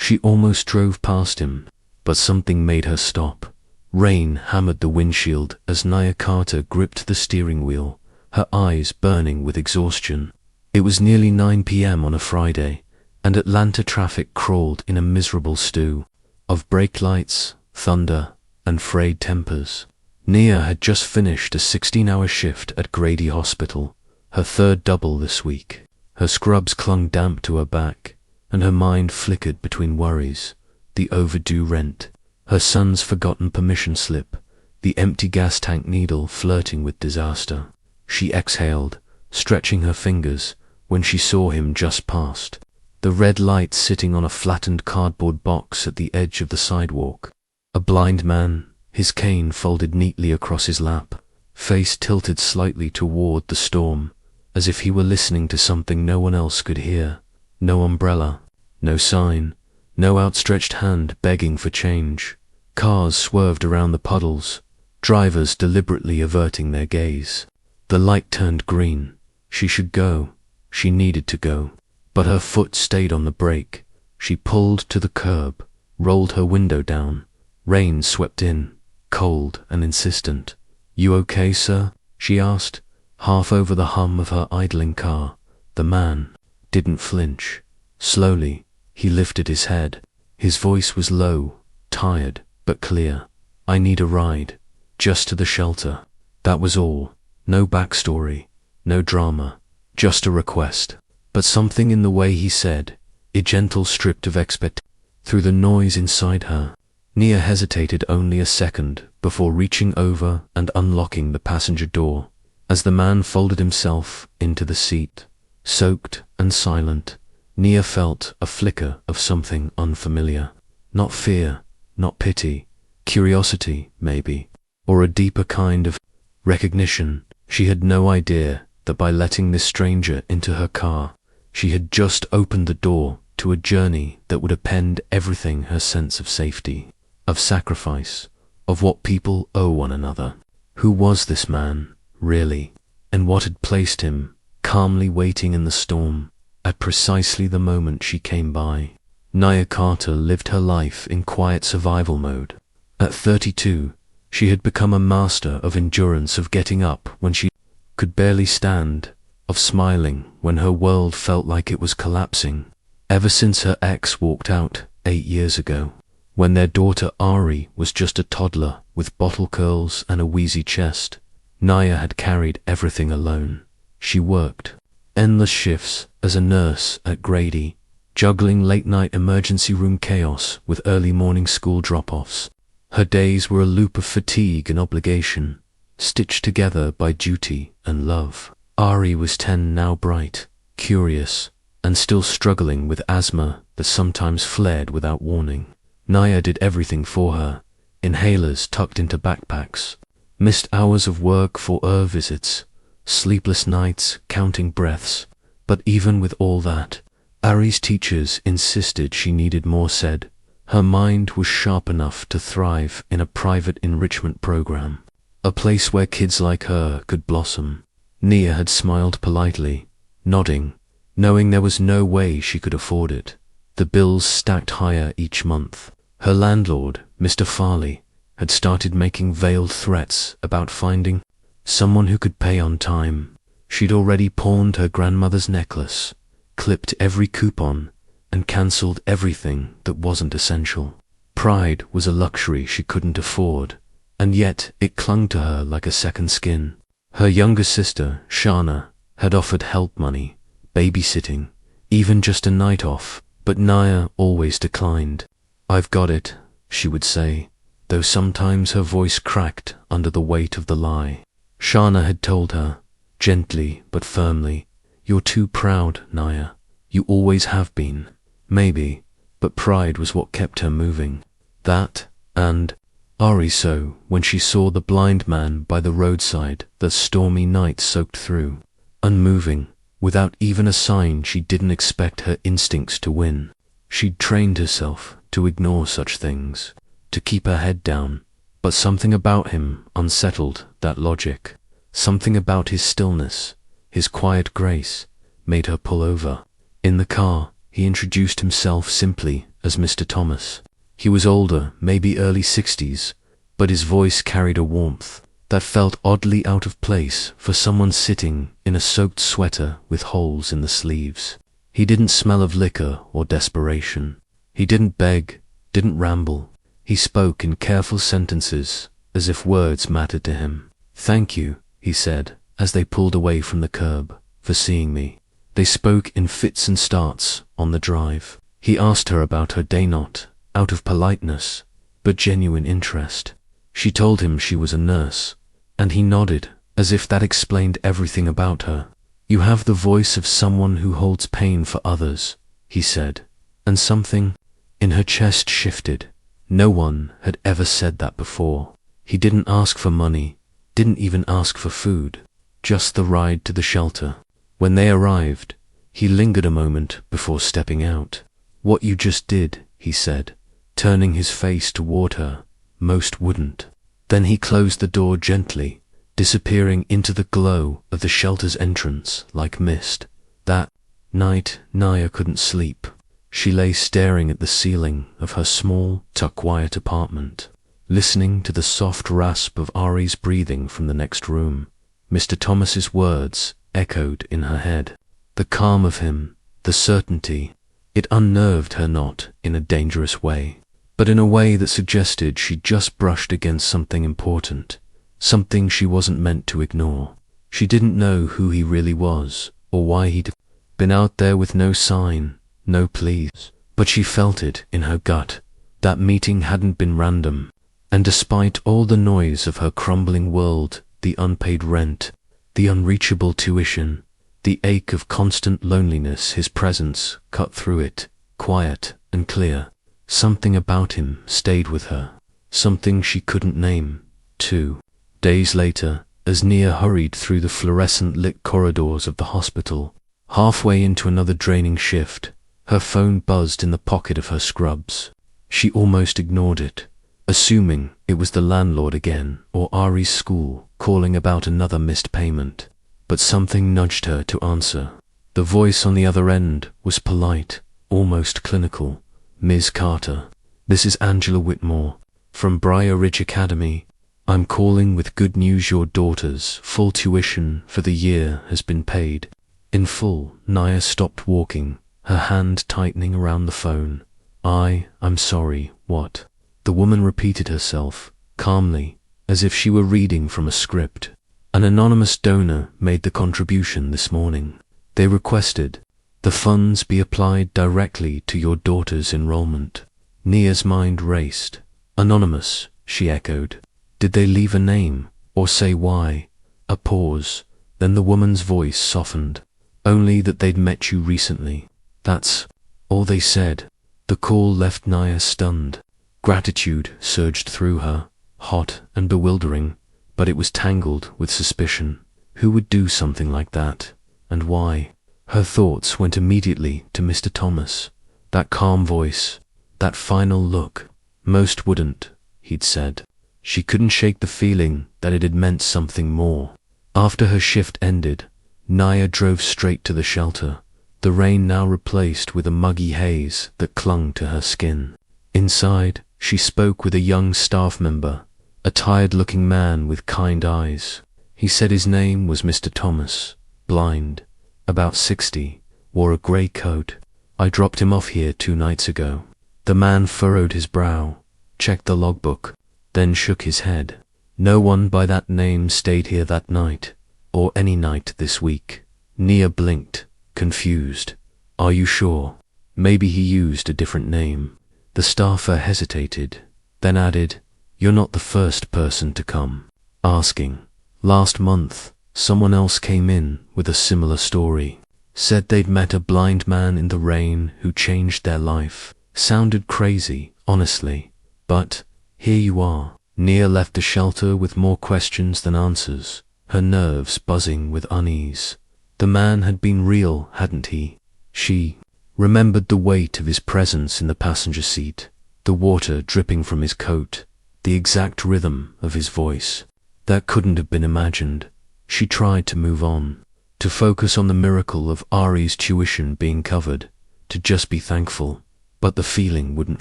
She almost drove past him, but something made her stop. Rain hammered the windshield as Nia Carter gripped the steering wheel, her eyes burning with exhaustion. It was nearly 9 p.m. on a Friday, and Atlanta traffic crawled in a miserable stew of brake lights, thunder, and frayed tempers. Nia had just finished a 16-hour shift at Grady Hospital, her third double this week. Her scrubs clung damp to her back, and her mind flickered between worries, the overdue rent, her son's forgotten permission slip, the empty gas tank needle flirting with disaster. She exhaled, stretching her fingers, when she saw him just past, the red light sitting on a flattened cardboard box at the edge of the sidewalk. A blind man, his cane folded neatly across his lap, face tilted slightly toward the storm, as if he were listening to something no one else could hear. No umbrella, no sign, no outstretched hand begging for change. Cars swerved around the puddles, drivers deliberately averting their gaze. The light turned green. She should go. She needed to go. But her foot stayed on the brake. She pulled to the curb, rolled her window down. Rain swept in, cold and insistent. "You okay, sir?" she asked, half over the hum of her idling car. The man didn't flinch. Slowly, he lifted his head. His voice was low, tired, but clear. "I need a ride, just to the shelter." That was all. No backstory, no drama, just a request. But something in the way he said it, gentle, stripped of expectation, through the noise inside her. Nia hesitated only a second before reaching over and unlocking the passenger door. As the man folded himself into the seat, soaked and silent, Nia felt a flicker of something unfamiliar. Not fear, not pity, curiosity, maybe, or a deeper kind of recognition. She had no idea that by letting this stranger into her car, she had just opened the door to a journey that would append everything: her sense of safety, of sacrifice, of what people owe one another. Who was this man, really? And what had placed him, calmly waiting in the storm, at precisely the moment she came by? Nia Carter lived her life in quiet survival mode. At 32, she had become a master of endurance, of getting up when she could barely stand, of smiling when her world felt like it was collapsing. Ever since her ex walked out 8 years ago, when their daughter Ari was just a toddler with bottle curls and a wheezy chest, Nia had carried everything alone. She worked endless shifts as a nurse at Grady, juggling late-night emergency room chaos with early morning school drop-offs. Her days were a loop of fatigue and obligation, stitched together by duty and love. Ari was 10 now, bright, curious, and still struggling with asthma that sometimes flared without warning. Nia did everything for her, inhalers tucked into backpacks, missed hours of work for visits, sleepless nights counting breaths. But even with all that, Ari's teachers insisted she needed more. Said her mind was sharp enough to thrive in a private enrichment program, a place where kids like her could blossom. Nia had smiled politely, nodding, knowing there was no way she could afford it. The bills stacked higher each month. Her landlord, Mr. Farley, had started making veiled threats about finding someone who could pay on time. She'd already pawned her grandmother's necklace, clipped every coupon, and cancelled everything that wasn't essential. Pride was a luxury she couldn't afford, and yet it clung to her like a second skin. Her younger sister, Shana, had offered help money, babysitting, even just a night off, but Nia always declined. "I've got it," she would say, though sometimes her voice cracked under the weight of the lie. Shana had told her, gently but firmly, "You're too proud, Nia. You always have been." Maybe, but pride was what kept her moving. That, and Ari. So, when she saw the blind man by the roadside that stormy night soaked through, unmoving, without even a sign, she didn't expect her instincts to win. She'd trained herself to ignore such things, to keep her head down, but something about him unsettled that logic. Something about his stillness, his quiet grace, made her pull over. In the car, he introduced himself simply as Mr. Thomas. He was older, maybe early 60s, but his voice carried a warmth that felt oddly out of place for someone sitting in a soaked sweater with holes in the sleeves. He didn't smell of liquor or desperation. He didn't beg, didn't ramble. He spoke in careful sentences, as if words mattered to him. "Thank you," he said, as they pulled away from the curb, "for seeing me." They spoke in fits and starts on the drive. He asked her about her day, not out of politeness, but genuine interest. She told him she was a nurse, and he nodded, as if that explained everything about her. "You have the voice of someone who holds pain for others," he said, and something in her chest shifted. No one had ever said that before. He didn't ask for money, didn't even ask for food, just the ride to the shelter. When they arrived, he lingered a moment before stepping out. "What you just did," he said, turning his face toward her. "Most wouldn't." Then he closed the door gently, disappearing into the glow of the shelter's entrance like mist. That night, Naya couldn't sleep. She lay staring at the ceiling of her small, quiet apartment, listening to the soft rasp of Ari's breathing from the next room. Mr. Thomas's words echoed in her head. The calm of him, the certainty, it unnerved her, not in a dangerous way, but in a way that suggested she'd just brushed against something important, something she wasn't meant to ignore. She didn't know who he really was, or why he'd been out there with no sign, no pleas, but she felt it in her gut. That meeting hadn't been random, and despite all the noise of her crumbling world, the unpaid rent, the unreachable tuition, the ache of constant loneliness, his presence cut through it, quiet and clear. Something about him stayed with her, something she couldn't name. 2 days later, as Nia hurried through the fluorescent-lit corridors of the hospital, halfway into another draining shift, her phone buzzed in the pocket of her scrubs. She almost ignored it, assuming it was the landlord again or Ari's school calling about another missed payment. But something nudged her to answer. The voice on the other end was polite, almost clinical. "Ms. Carter, this is Angela Whitmore from Briar Ridge Academy. I'm calling with good news. Your daughter's full tuition for the year has been paid in full." Naya stopped walking, her hand tightening around the phone. I'm sorry, what?" The woman repeated herself, calmly, as if she were reading from a script. "An anonymous donor made the contribution this morning. They requested the funds be applied directly to your daughter's enrollment." Nia's mind raced. "Anonymous," she echoed. "Did they leave a name, or say why?" A pause, then the woman's voice softened. "Only that they'd met you recently. That's all they said." The call left Naya stunned. Gratitude surged through her, hot and bewildering, but it was tangled with suspicion. Who would do something like that, and why? Her thoughts went immediately to Mr. Thomas. That calm voice, that final look. "Most wouldn't," he'd said. She couldn't shake the feeling that it had meant something more. After her shift ended, Naya drove straight to the shelter, the rain now replaced with a muggy haze that clung to her skin. Inside, she spoke with a young staff member, a tired-looking man with kind eyes. He said his name was Mr. Thomas, blind, about 60, wore a grey coat. "I dropped him off here 2 nights ago." The man furrowed his brow, checked the logbook, then shook his head. "No one by that name stayed here that night, or any night this week." Nia blinked, confused. "Are you sure? Maybe he used a different name." The staffer hesitated, then added, "You're not the first person to come asking. Last month, someone else came in with a similar story. Said they'd met a blind man in the rain who changed their life. Sounded crazy, honestly, but here you are." Nia left the shelter with more questions than answers, her nerves buzzing with unease. The man had been real, hadn't he? She remembered the weight of his presence in the passenger seat, the water dripping from his coat, the exact rhythm of his voice. That couldn't have been imagined. She tried to move on, to focus on the miracle of Ari's tuition being covered, to just be thankful. But the feeling wouldn't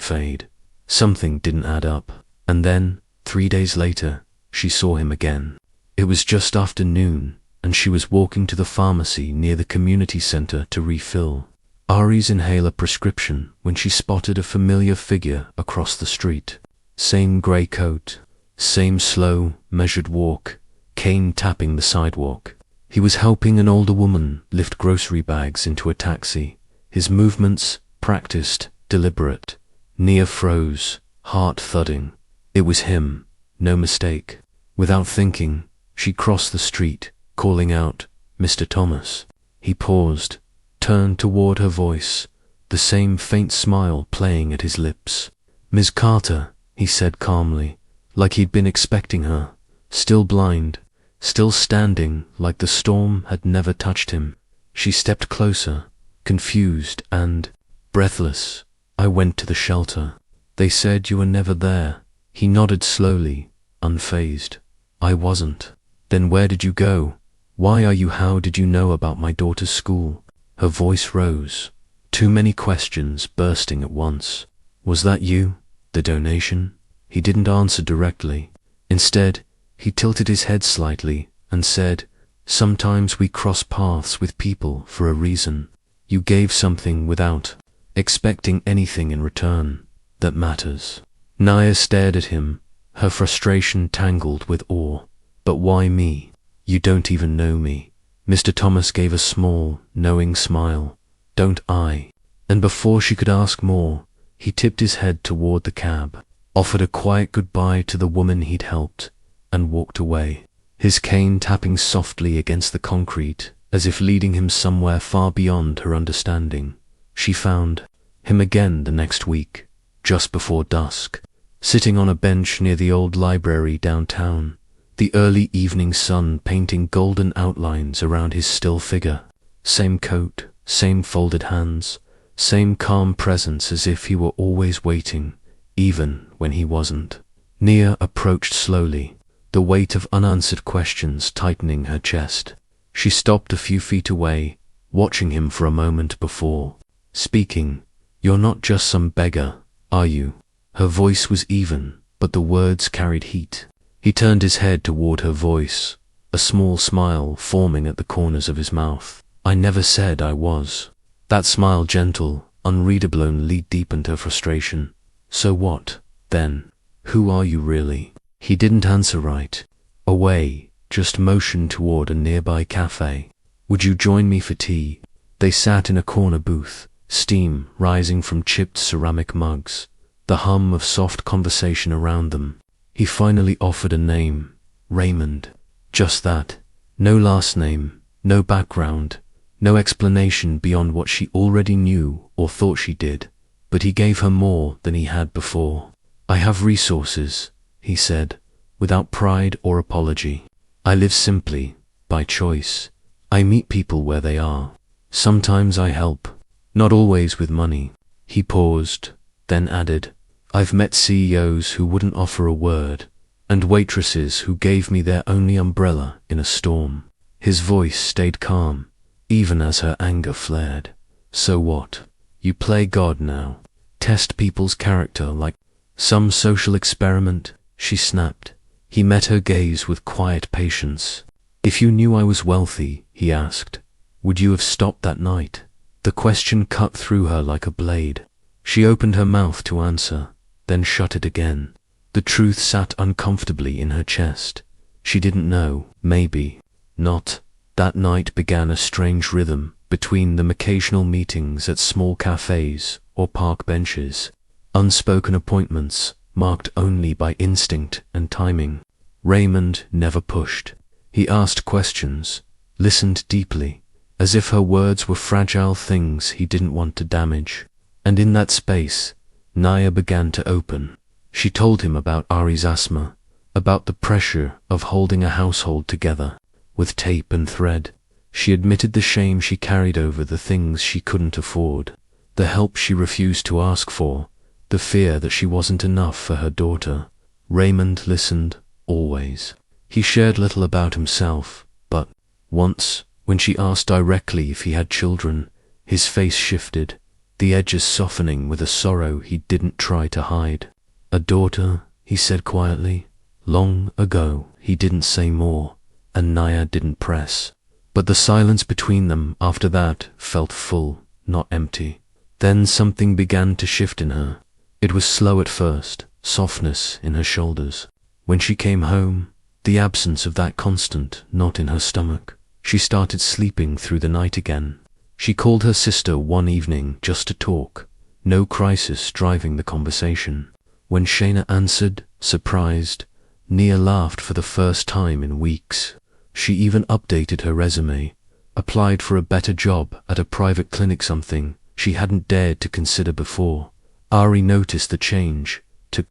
fade. Something didn't add up. And then, 3 days later, she saw him again. It was just after noon, and she was walking to the pharmacy near the community center to refill Ari's inhaler prescription when she spotted a familiar figure across the street. Same grey coat, same slow, measured walk, cane tapping the sidewalk. He was helping an older woman lift grocery bags into a taxi, his movements practiced, deliberate. Nia froze, heart thudding. It was him, no mistake. Without thinking, she crossed the street, calling out, "Mr. Thomas." He paused, turned toward her voice, the same faint smile playing at his lips. "Ms. Carter," he said calmly, like he'd been expecting her, still blind, still standing like the storm had never touched him. She stepped closer, confused and breathless. "I went to the shelter. They said you were never there." He nodded slowly, unfazed. "I wasn't." "Then where did you go? Why are you? How did you know about my daughter's school?" Her voice rose, too many questions bursting at once. "Was that you? The donation?" He didn't answer directly. Instead, he tilted his head slightly and said, "Sometimes we cross paths with people for a reason. You gave something without expecting anything in return. That matters." Nia stared at him, her frustration tangled with awe. "But why me? You don't even know me." Mr. Thomas gave a small, knowing smile. "Don't I?" And before she could ask more, he tipped his head toward the cab, offered a quiet goodbye to the woman he'd helped, and walked away, his cane tapping softly against the concrete, as if leading him somewhere far beyond her understanding. She found him again the next week, just before dusk, sitting on a bench near the old library downtown, the early evening sun painting golden outlines around his still figure. Same coat, same folded hands, same calm presence, as if he were always waiting, even when he wasn't. Nia approached slowly, the weight of unanswered questions tightening her chest. She stopped a few feet away, watching him for a moment before speaking. "You're not just some beggar, are you?" Her voice was even, but the words carried heat. He turned his head toward her voice, a small smile forming at the corners of his mouth. "I never said I was." That smile, gentle, unreadable, only deepened her frustration. "So what, then? Who are you really?" He didn't answer right away, just motioned toward a nearby cafe. "Would you join me for tea?" They sat in a corner booth, steam rising from chipped ceramic mugs, the hum of soft conversation around them. He finally offered a name, Raymond. Just that. No last name, no background, no explanation beyond what she already knew or thought she did. But he gave her more than he had before. "I have resources," he said, without pride or apology. "I live simply, by choice. I meet people where they are. Sometimes I help, not always with money." He paused, then added, "I've met CEOs who wouldn't offer a word, and waitresses who gave me their only umbrella in a storm." His voice stayed calm, even as her anger flared. "So what? You play God now? Test people's character like some social experiment?" she snapped. He met her gaze with quiet patience. "If you knew I was wealthy," he asked, "would you have stopped that night?" The question cut through her like a blade. She opened her mouth to answer, then shut it again. The truth sat uncomfortably in her chest. She didn't know, maybe not. That night began a strange rhythm between them, occasional meetings at small cafes or park benches, unspoken appointments marked only by instinct and timing. Raymond never pushed. He asked questions, listened deeply, as if her words were fragile things he didn't want to damage. And in that space, Nia began to open. She told him about Ari's asthma, about the pressure of holding a household together with tape and thread. She admitted the shame she carried over the things she couldn't afford, the help she refused to ask for, the fear that she wasn't enough for her daughter. Raymond listened, always. He shared little about himself, but once, when she asked directly if he had children, his face shifted. the edges softening with a sorrow he didn't try to hide. "A daughter," he said quietly. "Long ago." He didn't say more, and Naya didn't press. But the silence between them after that felt full, not empty. Then something began to shift in her. It was slow at first, softness in her shoulders. When she came home, the absence of that constant knot in her stomach. She started sleeping through the night again. She called her sister one evening just to talk, no crisis driving the conversation. When Shayna answered, surprised, Nia laughed for the first time in weeks. She even updated her resume, applied for a better job at a private clinic, something she hadn't dared to consider before. Ari noticed the change.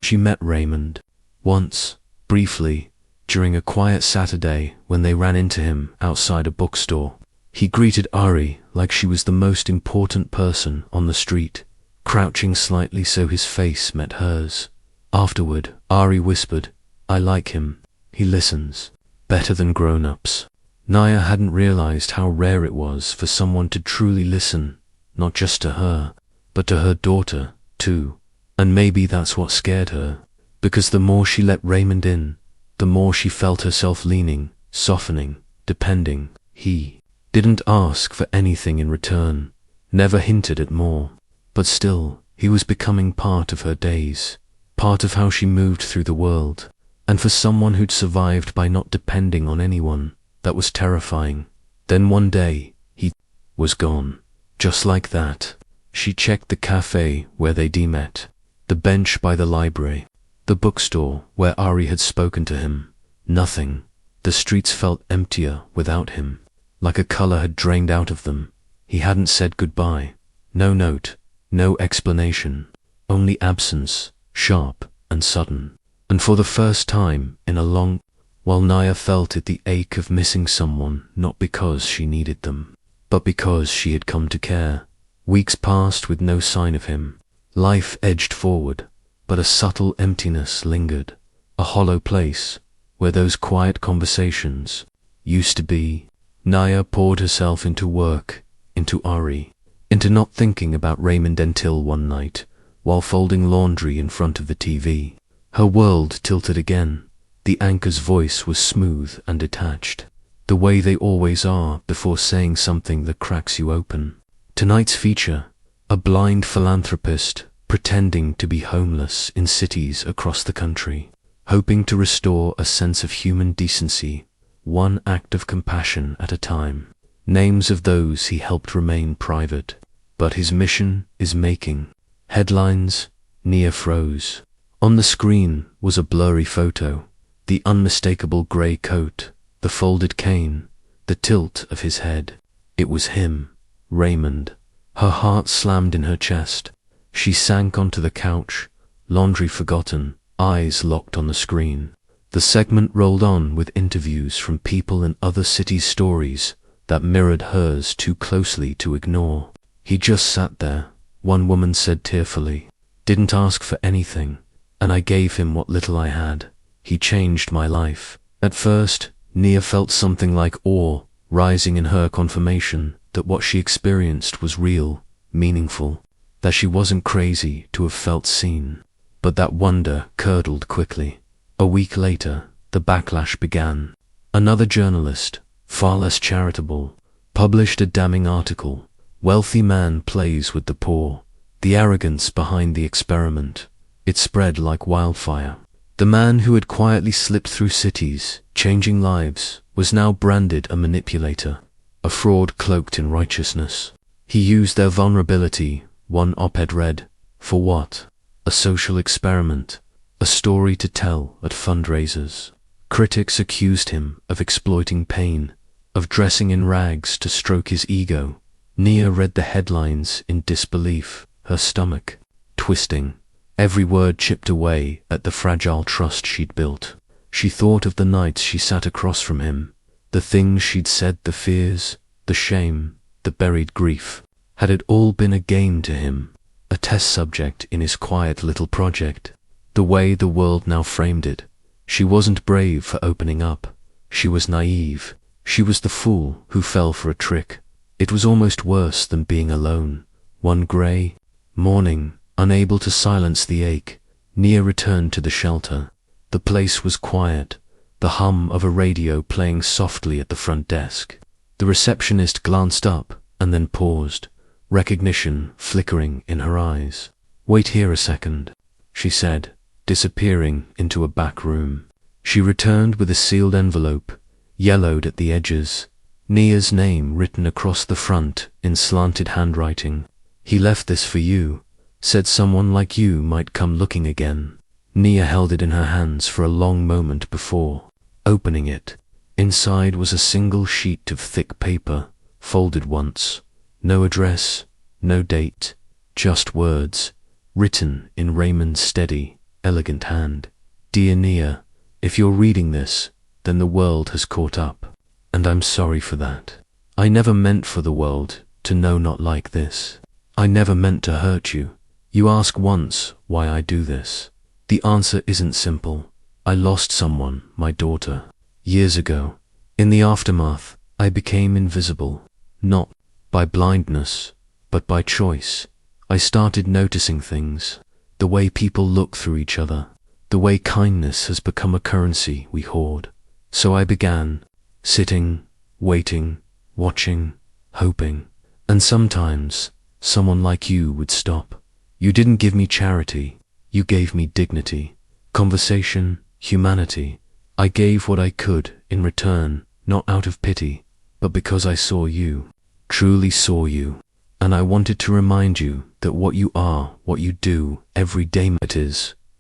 She met Raymond once, briefly, during a quiet Saturday when they ran into him outside a bookstore. He greeted Ari like she was the most important person on the street, crouching slightly so his face met hers. Afterward, Ari whispered, "I like him. He listens. Better than grown-ups." Naya hadn't realized how rare it was for someone to truly listen, not just to her, but to her daughter, too. And maybe that's what scared her, because the more she let Raymond in, the more she felt herself leaning, softening, depending. He didn't ask for anything in return, never hinted at more, but still, he was becoming part of her days, part of how she moved through the world. And for someone who'd survived by not depending on anyone, that was terrifying. Then one day, he was gone. Just like that. She checked the cafe where they'd met, the bench by the library, the bookstore where Ari had spoken to him. Nothing. The streets felt emptier without him, like a color had drained out of them. He hadn't said goodbye. No note, no explanation, only absence, sharp and sudden. And for the first time in a long while, Naya felt it, the ache of missing someone, not because she needed them, but because she had come to care. Weeks passed with no sign of him. Life edged forward, but a subtle emptiness lingered, a hollow place where those quiet conversations used to be. Naya poured herself into work, into Ari, into not thinking about Raymond until one night, while folding laundry in front of the TV. Her world tilted again. The anchor's voice was smooth and detached, the way they always are before saying something that cracks you open. Tonight's feature, a blind philanthropist pretending to be homeless in cities across the country, hoping to restore a sense of human decency, one act of compassion at a time. Names of those he helped remain private, but his mission is making headlines. Nia froze. On the screen was a blurry photo, the unmistakable grey coat, the folded cane, the tilt of his head. It was him, Raymond. Her heart slammed in her chest. She sank onto the couch, laundry forgotten, eyes locked on the screen. The segment rolled on with interviews from people in other cities' stories that mirrored hers too closely to ignore. "He just sat there," one woman said tearfully. "Didn't ask for anything, and I gave him what little I had. He changed my life." At first, Nia felt something like awe rising in her, confirmation that what she experienced was real, meaningful, that she wasn't crazy to have felt seen. But that wonder curdled quickly. A week later, the backlash began. Another journalist, far less charitable, published a damning article. "Wealthy man plays with the poor. The arrogance behind the experiment." It spread like wildfire. The man who had quietly slipped through cities, changing lives, was now branded a manipulator, a fraud cloaked in righteousness. He used their vulnerability, one op-ed read, for what? A social experiment, a story to tell at fundraisers. Critics accused him of exploiting pain, of dressing in rags to stroke his ego. Nia read the headlines in disbelief, her stomach twisting. Every word chipped away at the fragile trust she'd built. She thought of the nights she sat across from him, the things she'd said, the fears, the shame, the buried grief. Had it all been a game to him, a test subject in his quiet little project? The way the world now framed it, she wasn't brave for opening up. She was naive. She was the fool who fell for a trick. It was almost worse than being alone. One grey, Morning, unable to silence the ache, Nia returned to the shelter. The place was quiet, the hum of a radio playing softly at the front desk. The receptionist glanced up and then paused, recognition flickering in her eyes. "Wait here a second," she said, disappearing into a back room. She returned with a sealed envelope, yellowed at the edges, Nia's name written across the front in slanted handwriting. "He left this for you, said someone like you might come looking again." Nia held it in her hands for a long moment before opening it. Inside was a single sheet of thick paper, folded once. No address, no date, just words, written in Raymond's steady, elegant hand. "Dear Nia, if you're reading this, then the world has caught up, and I'm sorry for that. I never meant for the world to know not like this. I never meant to hurt you. You ask once why I do this. The answer isn't simple. I lost someone, my daughter, years ago. In the aftermath, I became invisible, not by blindness, but by choice. I started noticing things, the way people look through each other, the way kindness has become a currency we hoard. So I began, sitting, waiting, watching, hoping. And sometimes, someone like you would stop. You didn't give me charity, you gave me dignity, conversation, humanity. I gave what I could in return, not out of pity, but because I saw you, truly saw you. And I wanted to remind you that what you are, what you do, every day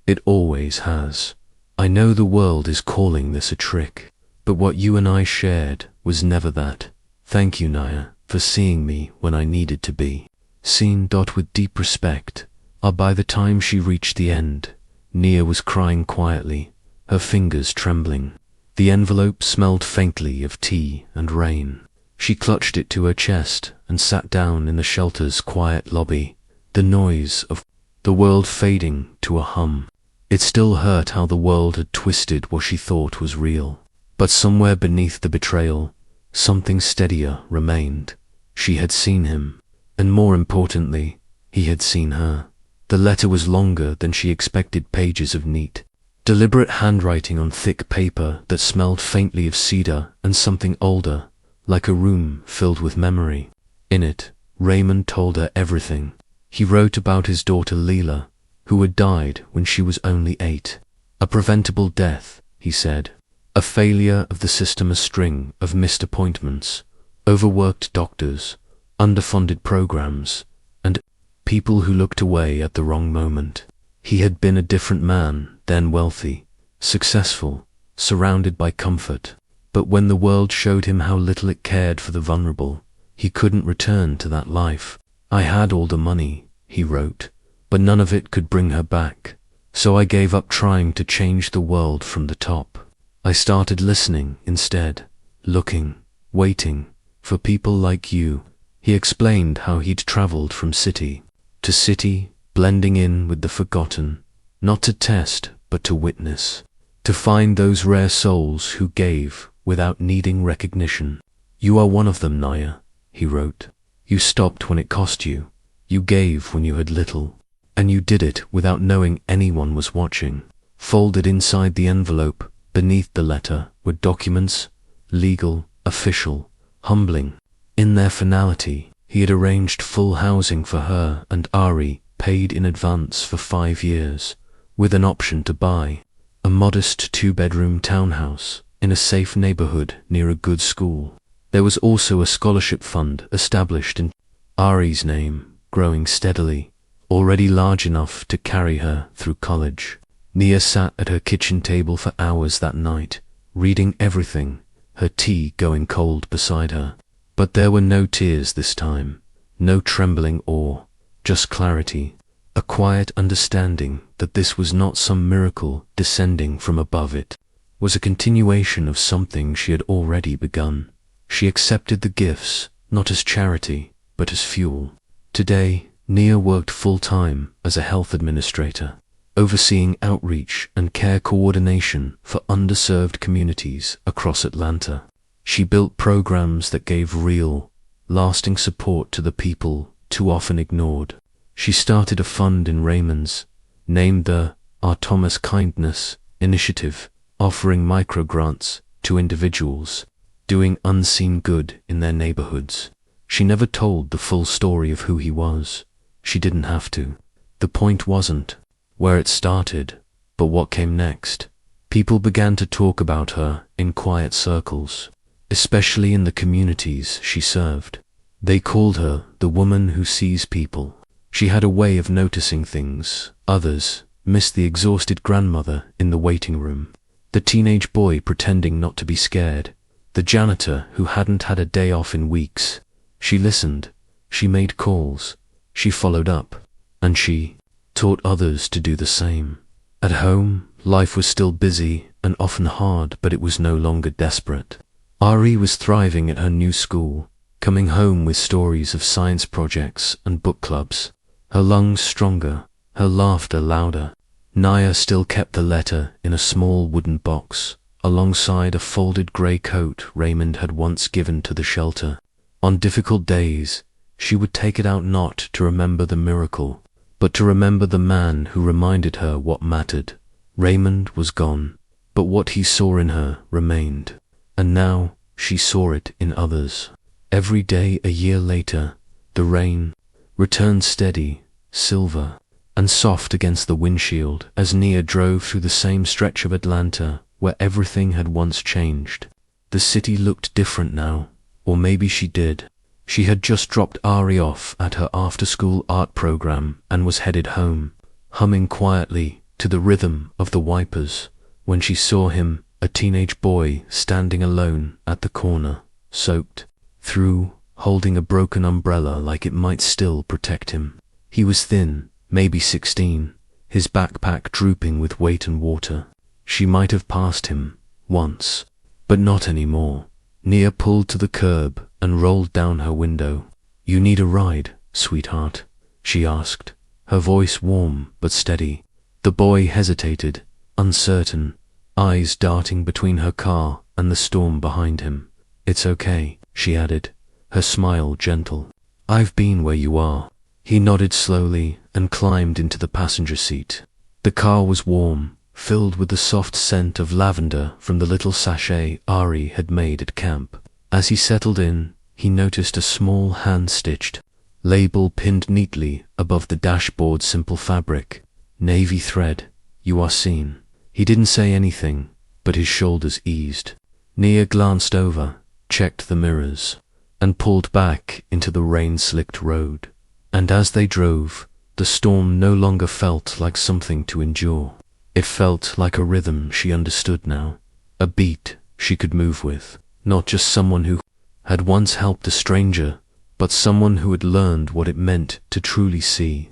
it always has. I know the world is calling this a trick, but what you and I shared was never that. Thank you, Nia, for seeing me when I needed to be seen. With deep respect. By the time she reached the end, Nia was crying quietly, her fingers trembling. The envelope smelled faintly of tea and rain. She clutched it to her chest and sat down in the shelter's quiet lobby, the noise of the world fading to a hum. It still hurt how the world had twisted what she thought was real. But somewhere beneath the betrayal, something steadier remained. She had seen him, and more importantly, he had seen her. The letter was longer than she expected, pages of neat, deliberate handwriting on thick paper that smelled faintly of cedar and something older, like a room filled with memory. In it, Raymond told her everything. He wrote about his daughter Leela, who had died when she was only 8. A preventable death, he said. A failure of the system, a string of missed appointments, overworked doctors, underfunded programs, and people who looked away at the wrong moment. He had been a different man, then wealthy, successful, surrounded by comfort. But when the world showed him how little it cared for the vulnerable, he couldn't return to that life. "I had all the money," he wrote, "but none of it could bring her back. So I gave up trying to change the world from the top. I started listening instead, looking, waiting, for people like you." He explained how he'd traveled from city to city, blending in with the forgotten, not to test, but to witness, to find those rare souls who gave without needing recognition. "You are one of them, Nia," he wrote. "You stopped when it cost you. You gave when you had little. And you did it without knowing anyone was watching." Folded inside the envelope, beneath the letter, were documents, legal, official, humbling. In their finality, he had arranged full housing for her and Ari, paid in advance for 5 years, with an option to buy a modest 2-bedroom townhouse in a safe neighborhood near a good school. There was also a scholarship fund established in Ari's name, growing steadily, already large enough to carry her through college. Nia sat at her kitchen table for hours that night, reading everything, her tea going cold beside her. But there were no tears this time, no trembling awe, just clarity, a quiet understanding that this was not some miracle descending from above. It was a continuation of something she had already begun. She accepted the gifts, not as charity, but as fuel. Today, Nia worked full-time as a health administrator, overseeing outreach and care coordination for underserved communities across Atlanta. She built programs that gave real, lasting support to the people too often ignored. She started a fund in Raymond's, named the Our Thomas Kindness Initiative, offering micro-grants to individuals doing unseen good in their neighborhoods. She never told the full story of who he was. She didn't have to. The point wasn't where it started, but what came next. People began to talk about her in quiet circles, especially in the communities she served. They called her the woman who sees people. She had a way of noticing things. Others missed the exhausted grandmother in the waiting room, the teenage boy pretending not to be scared, the janitor who hadn't had a day off in weeks. She listened, she made calls, she followed up, and she taught others to do the same. At home, life was still busy and often hard, but it was no longer desperate. Ari was thriving at her new school, coming home with stories of science projects and book clubs. Her lungs stronger, her laughter louder. Naya still kept the letter in a small wooden box, alongside a folded grey coat Raymond had once given to the shelter. On difficult days, she would take it out not to remember the miracle, but to remember the man who reminded her what mattered. Raymond was gone, but what he saw in her remained, and now she saw it in others. Every day a year later, the rain returned steady, silver, and soft against the windshield as Nia drove through the same stretch of Atlanta where everything had once changed. The city looked different now, or maybe she did. She had just dropped Ari off at her after-school art program and was headed home, humming quietly to the rhythm of the wipers, when she saw him, a teenage boy, standing alone at the corner, soaked through, holding a broken umbrella like it might still protect him. He was thin, maybe 16, his backpack drooping with weight and water. She might have passed him once, but not anymore. Nia pulled to the curb and rolled down her window. "You need a ride, sweetheart?" she asked, her voice warm but steady. The boy hesitated, uncertain, eyes darting between her car and the storm behind him. "It's okay," she added, her smile gentle. "I've been where you are." He nodded slowly and climbed into the passenger seat. The car was warm, filled with the soft scent of lavender from the little sachet Ari had made at camp. As he settled in, he noticed a small hand-stitched label pinned neatly above the dashboard's simple fabric. "Navy thread, you are seen." He didn't say anything, but his shoulders eased. Nia glanced over, checked the mirrors, and pulled back into the rain-slicked road. And as they drove, the storm no longer felt like something to endure. It felt like a rhythm she understood now, a beat she could move with. Not just someone who had once helped a stranger, but someone who had learned what it meant to truly see.